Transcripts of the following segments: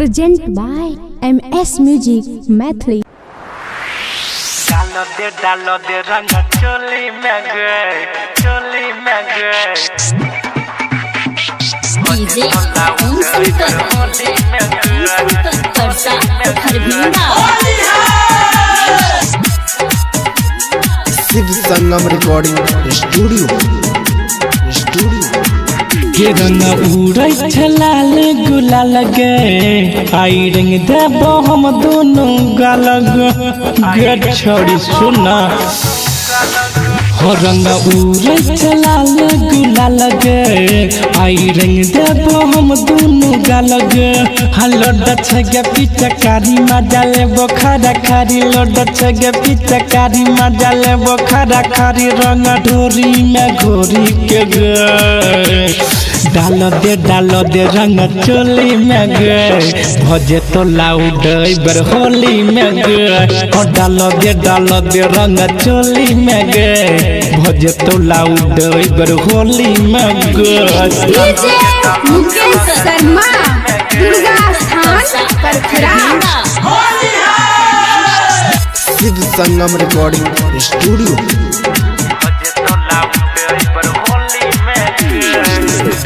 Present by MS Music Mathli। डालो दे रंग चोली में गए डीजे ओम शंकर परसा हरभिंदा शिव संगम रिकॉर्डिंग स्टूडियो के रंग उड़ै छलाल गुलाल गे आई रंग देबो हम दोनों गालग गे छोड़ी सुना हो रंग उड़ै छलाल गुलाल गे आई रंग देबो हम दोनों गालग हलोड छगे पिचकारी मजा लेबो खरा खारी लोड छगे पिचकारी मजा लेबो खरा खारी रंग ढोरी में घोरी के गे डालो दे रंग चोली में गए भजे तो लाउड बर होली में गए और डालो दे रंग चोली में गए भजे तो लाउड बर होली में गए। DJ Mukesh Sharma Durga Sthan परखरा। Shiv Sangam recording studio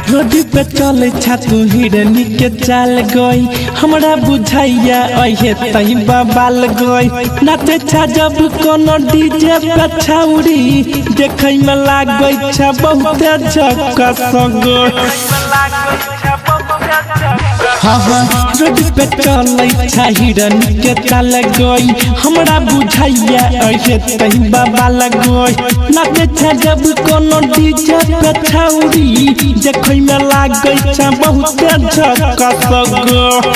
रोडी पे चले छातू हिरनी के चाल गई हमरा बुझाइया अहे तई बाबाल गई नाचे छा जब कोनो डीजे पे छाउरी देखै में लागै छा बहुत झक्कस गई। हाँ रोड पे चले छा हिरनी के चाल गई हमरा बुझाइया अहे तई बाबाल गई नाचे छा जब कोनो डीजे पे छाउरी देखै में लागै छा बहुत झक्कस गई।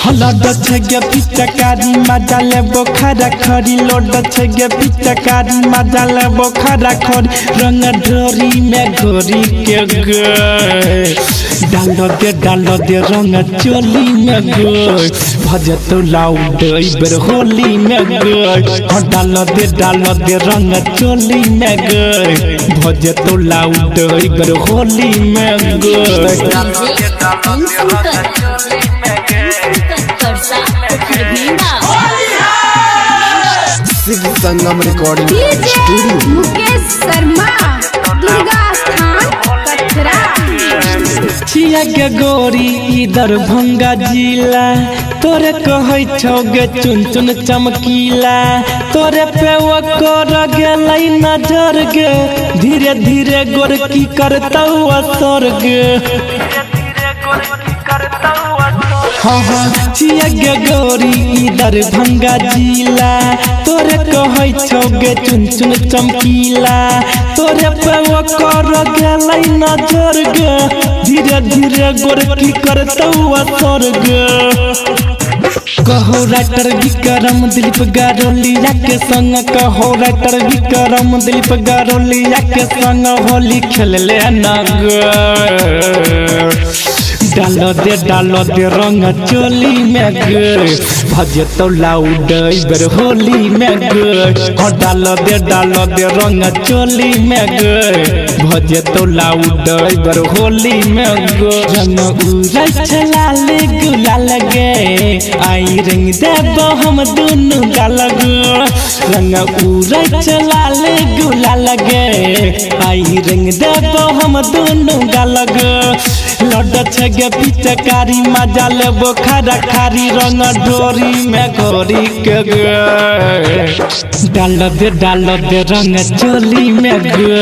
हलड छगे पिचकारी मजा लेबो खरा खरी लोड छगे पिचकारी मजा लेबो खरा खरी रंग ढोरी में घोरी के गे डालो दे रंग चोली में गे भजे तो लाउड बर होली में गे हाँ डालो दे रंग चोली में गे भजे तो लाउड बर होली में गे। Om Shankar Parsa Harbhinda Shiv Sangam recording DJ studio Mukesh Sharma Durga Sthan Parkhara. छिया के गोरी इधर भंगा जिला तोरे कहै छौगे चुन चुन चमकीला तोरे पे वो कर गेलै नजर गे धीरे धीरे गोर की करतौ असर गे। हाँ छिया के गोरी इधर भंगा जिला तोरे कहै छौगे चुन चुन चमकीला तोरे पे वो कर गेलै नजर गे धीरे धीरे गोर की करतौ असर गे। कहो राइटर विक्रम दिलीप गारोलिया के संग कहो राइटर विक्रम दिलीप गारोलिया के संग होली खेल ले न डालो दे रंग चोली में गे भजे तो लाउड बर होली में गे हाँ डालो दे रंग चोली में गे भजे तो लाउड बर होली में गे रंग उड़ै छलाल गुलाल गे आई रंग देबो हम दोनों गालग रंग उड़ै छलाल गुलाल गे आई रंग देबो हम दोनों गालग लड छगे पिचकारी मजा लेबो खरा खारी रंग डोरी में घोरी के गे डालो दे रंग चोली में गे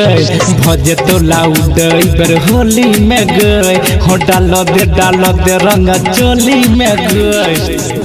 भजे तो लाउड बर होली में गे हो डालो दे रंग चोली में गे।